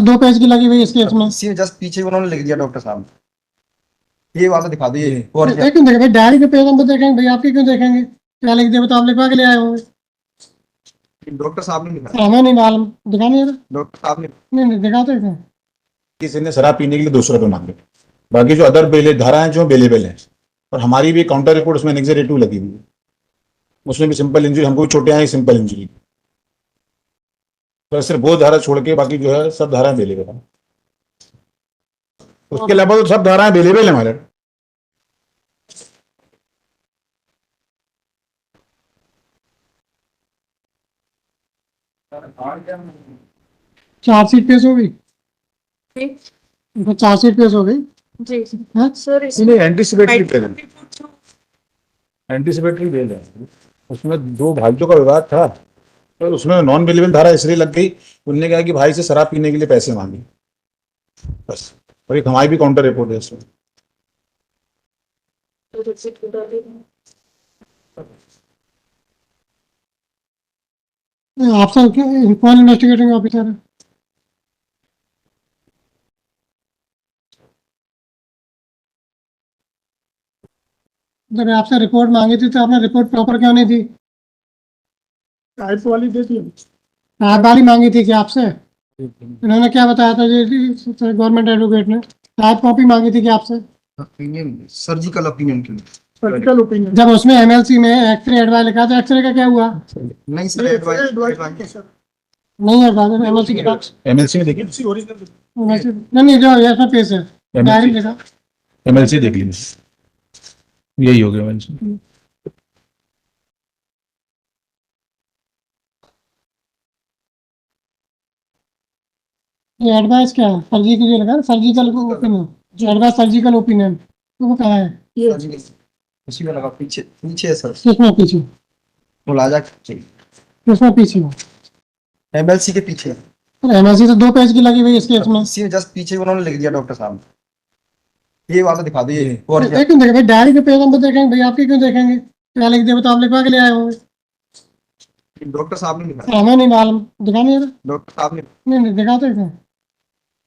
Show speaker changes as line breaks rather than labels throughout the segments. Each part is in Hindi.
दो पेज की लगी हुई इस केस में।
इसी जस्ट पीछे उन्होंने लिख दिया डॉक्टर साहब, ये वाला दिखा दो, ये और
ये क्यों देखें भाई, डायरी के पेज हम तो देखेंगे भाई, आपकी क्यों देखेंगे? क्या लिख दिया तो आप लिखवा के ले आए होंगे।
डॉक्टर साहब ने लिखा,
हमें नहीं मालूम, दिखाने जरा।
डॉक्टर साहब ने।
नहीं दिखाते हैं।
किसी ने शराब पीने के लिए 200 रुपये मांगे। बाकी जो अदर बेले धाराएं जो बेलेबल हैं, और हमारी भी काउंटर रिपोर्ट उसमें एनेक्सर 2 लगी हुई है, उसमें भी सिंपल इंजरी, हमको भी चोटें आई सिंपल इंजरी, तो सिर्फ वो धारा छोड़ के बाकी जो है सब धाराएं बेलेबल है। उसके अलावा तो सब धाराएं बेलेबल है हमारे।
चार्जशीट पेश हो गई,
ठीक
तो चार्जशीट पेश हो गई।
जी
हाँ?
सर,
नहीं, एंटीसिपेटरी बेल है, एंटीसिपेटरी बेल है। उसमें 2 भाइयों का विवाद था, तो उसमें नॉन बेलेबल धारा इसलिए लग गई, उनने कहा कि भाई से शराब पीने के लिए पैसे मांगे, बस। और एक हमारी भी काउंटर रिपोर्ट है उसमें।
आप सर कौन इन्वेस्टिगेटिंग ऑफिसर है? जब आपसे रिपोर्ट मांगी थी तो आपने रिपोर्ट प्रॉपर क्यों नहीं दी? टाइप वाली दे दी, टाइप वाली मांगी थी कि आपसे? इन्होंने क्या बताया था जी गवर्नमेंट एडवोकेट ने? टाइप कॉपी मांगी थी कि आपसे?
ओपिनियन, सर्जिकल ओपिनियन के लिए।
Surgical opinion. जब उसमें एमएलसी में एक्सरे एडवाइस लिखा था, एक्सरे का क्या हुआ?
नहीं सर, एडवाइस
नहीं एडवाइस एमएलसी के पास,
एमएलसी में देखिए,
नहीं जो ऐसा पेश है डायरी लिखा।
एमएलसी देख लीजिए, यही हो गया एमएलसी।
ये एडवाइस क्या है? सर्जिकल जो लगा, सर्जिकल ओपिनियन, जो एडवाइस सर्जिकल ओपिनियन, तो वो कहाँ है? ये
उसी में लगा, पीछे पीछे है सर,
किसमें पीछे?
मुलाजा
किसमें पीछे?
एमएलसी के पीछे।
एमएलसी तो दो पेज की लगी हुई इस केस में।
इसी जस्ट पीछे उन्होंने लिख दिया डॉक्टर साहब, ये वाला दिखा दो, ये और
ये क्यों देखें भाई, डायरी के पेज हम तो देखेंगे भाई, आपकी क्यों देखेंगे? क्या लिख दिया तो आप लिखवा के ले आए होंगे।
डॉक्टर साहब ने लिखा,
हमें नहीं मालूम, दिखाने जरा।
डॉक्टर साहब ने।
नहीं दिखाते हैं।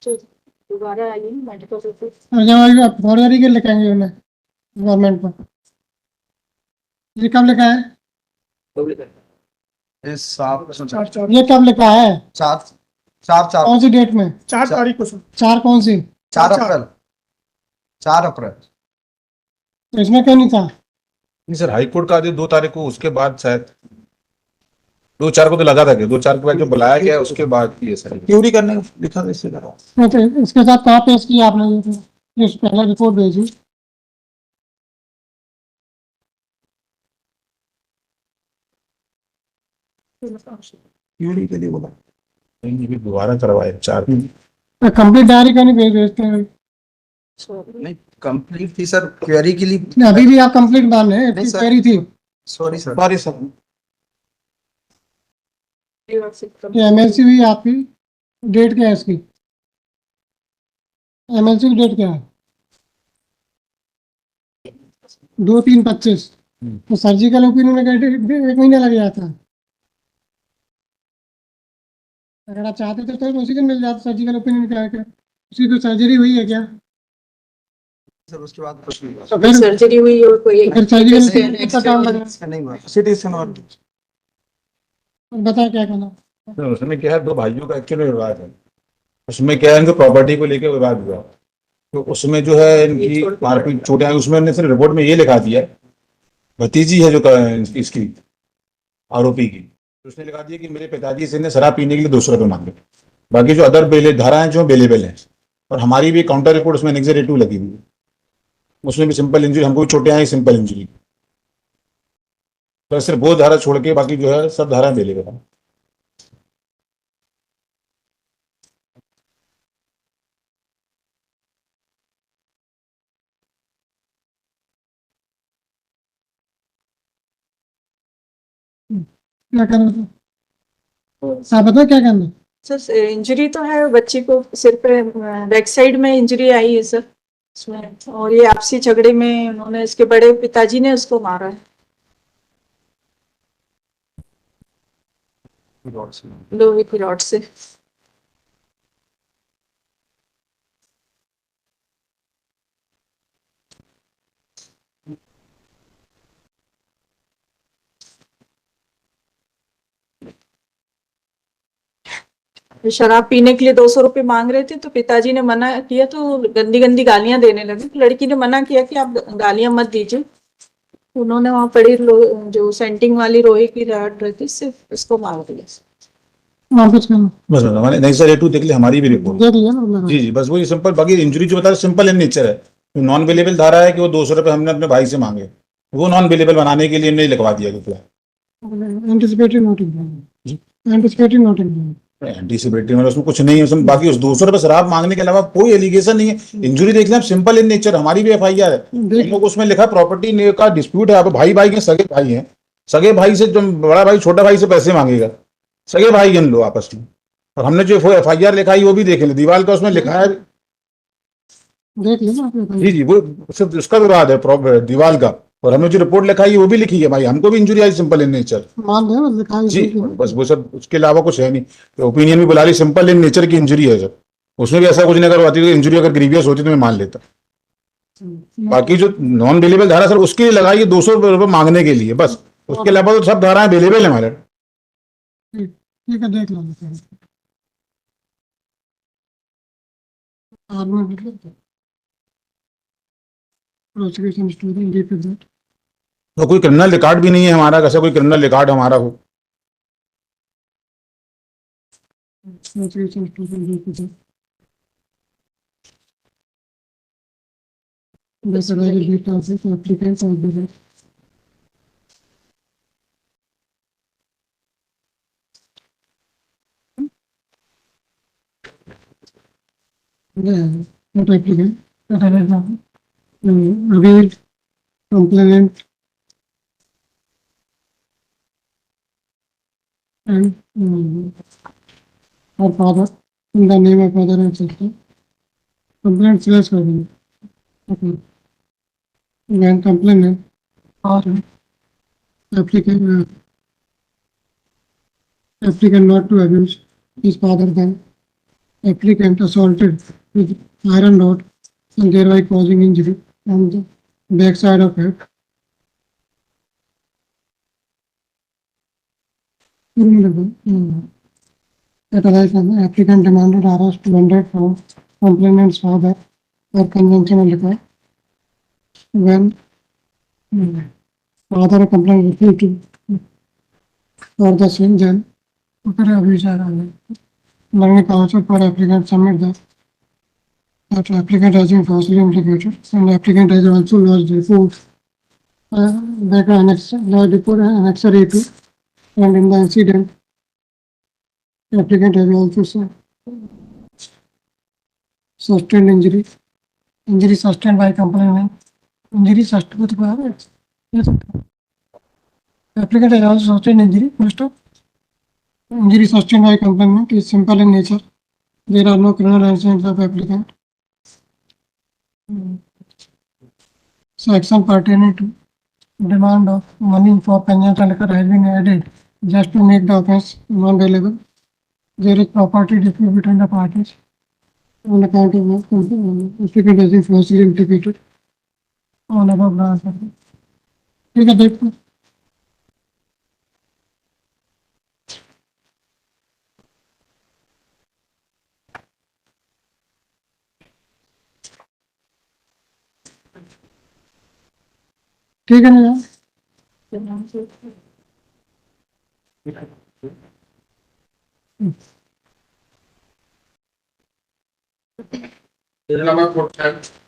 दोबारा आइए मेडिकल रिपोर्ट।
और जब आप फौरवरी के लिखेंगे उन्हें गवर्नमेंट पर, ये कब लिखा है?
इस साहब
ये कब लिखा है?
4
कौन सी डेट में? 4 तारीख को। 4 कौन सी?
4 अप्रैल, 4 अप्रैल।
तो इसमें क्यों नहीं था?
नहीं सर, हाईकोर्ट का आदेश 2 तारीख को, उसके बाद शायद 2-4 को तो लगा था कि 2-4 के बाद जो बुलाया गया उसके बाद ये सर क्यूरी करने लिखा था इससे लगा।
नहीं, तो इसके साथ कहाँ पेश किया आपने ये पहला रिपोर्ट भेजी?
क्यूरी के लिए बोला,
नहीं, भी दोबारा करवाए 4
कंप्लीट डायरी का नहीं भेजते हैं?
नहीं कंप्लीट थी सर, क्वेरी के लिए।
नहीं, अभी भी आप कंप्लीट मान रहे हैं?
नहीं सर।
क्वेरी थी।
Sorry sir.
ये एमएलसी हुई आपकी, डेट क्या है इसकी? एमएलसी की डेट क्या है? 2/3/25। तो सर्जिकल ओपिनियन का डेट 1 महीना लग जाता है। अगर आप चाहते थे तो उसी दिन मिल जाता। सर्जिकल ओपिनियन क्या है, क्या उसकी कोई सर्जरी हुई है क्या?
सर उसके बाद कुछ नहीं हुआ।
तो फिर
सर्जरी हुई और कोई
फिर सर्जिकल कितना टाइम लगेगा?
नहीं हुआ।
सिटी और
बता क्या कहना।
तो उसमें क्या है, 2 भाइयों का एक्चुअली विवाद है। उसमें क्या है, इनको प्रॉपर्टी को लेकर विवाद हुआ, तो उसमें जो है इनकी मारपीट चोटें आई। उसमें हमने सिर्फ रिपोर्ट में ये लिखा दिया, भतीजी है जो इसकी आरोपी की, तो उसने लिखा दिया कि मेरे पिताजी से ने शराब पीने के लिए 200 रुपये मांगे। बाकी जो अदर बेले धाराएं जो बेलेबल हैं, और हमारी भी काउंटर रिपोर्ट उसमें एनेक्सर 2 लगी हुई है, उसमें भी सिंपल इंजरी, हमको भी चोटें आई सिंपल इंजरी, तो सिर्फ वो धारा छोड़ के बाकी जो है सब धाराएं बेलेबल है।
क्या करना था आप बताओ, क्या करना?
सर इंजरी तो है बच्ची को, सिर पे बैक साइड में इंजरी आई है सर उसमें, और ये आपसी झगड़े में उन्होंने, इसके बड़े पिताजी ने उसको मारा है लोहे की रॉड से। शराब पीने के लिए 200 रुपये मांग रहे थे, तो पिताजी ने मना किया, तो गंदी गंदी गालियां देने लगे। लड़की ने मना किया कि आप गालियां मत दीजिए। उन्होंने वहां पड़ी जो सेंटिंग वाली लोहे की रॉड रहती, सिर्फ उसको मार दिया।
वापस करना
बस बस हमारे नहीं सर, A2 देख ले, हमारी भी रिपोर्ट।
देख लिया ना मेरा।
जी जी, बस वही सिंपल, बाकी इंजरी जो बता रहे सिंपल इन नेचर है। नॉन अवेलेबल धारा है कि वो 200 रुपये हमने अपने भाई से मांगे, वो नॉन अवेलेबल बनाने के लिए नहीं लिखवा दिया कुछ।
Anticipatory notice, anticipatory notice.
Anticipatory मतलब उसमें कुछ नहीं है उसमें, बाकी उस 200 रुपये शराब मांगने के अलावा कोई एलिगेशन नहीं है। इंजरी देख लें आप, सिंपल इन नेचर, हमारी भी FIR है।
देख-
हम लोग उसमें लिखा प्रॉपर्टी का डिस्प्यूट है। आप भाई भाई के सगे भाई हैं, सगे भाई से जो बड़ा भाई छोटा भाई से पैसे मांगेगा, सगे भाई गिन लो आपस में। और हमने जो FIR लिखा है वो भी देख ले, दीवार का उसमें लिखा है।
देख लिया ना आपने।
जी जी, वो सिर्फ उसका विवाद है दीवार का, और हमने जो रिपोर्ट लिखा है वो भी लिखी है भाई, हमको भी injury I simple in nature.
मान रहे हो लिखा
जी,
है।
बस वो सब, उसके अलावा कुछ है नहीं। तो ओपिनियन भी बुला ली, सिंपल इन नेचर की इंजरी है सर, उसमें भी ऐसा कुछ नहीं करवाती। तो इंजरी अगर ग्रीवियस होती तो मैं मान लेता। बाकी जो नॉन अवेलेबल धारा सर उसके लिए लगाई है 200 रुपये मांगने के लिए, बस। उसके अलावा तो सब धाराएं अवेलेबल है हमारे।
ठीक है, देख लो। आर्मी मतलब प्रोसिक्यूशन स्टूडेंट डीपी दैट।
तो कोई क्रिमिनल रिकॉर्ड भी नहीं है हमारा, कैसा कोई क्रिमिनल रिकॉर्ड हमारा हो।
Prosecution student DP that. The salary details of applicants are given. Yeah, not applicant. Not an example. Revealed complainant and her father in the name of father and sister. Complaint slash complainant. Okay. When complainant or applicant applicant not to abuse his father, then applicant assaulted with iron rod and thereby causing injury on the backside of head. At the applicant demanded arrest rendered from complainant's father or conventional liquor. When father complainant refused to for the same, then abuse learning counsel for applicant submit that applicant has been falsely implicated and applicant has also lodged report that report annexure A2, and in the incident applicant has also sustained injury sustained by complainant. Injury sustained by applicant has also sustained injury. First of injury sustained by complainant is simple in nature. There are no criminal incidents of applicant. Section pertaining to demand of money for consumption liquor has been added just to make the offence non-bailable. There is property dispute between the parties on account of applicant has been falsely implicated on above grounds. ठीक है, देखो ठीक है ना यार।
Islamic Court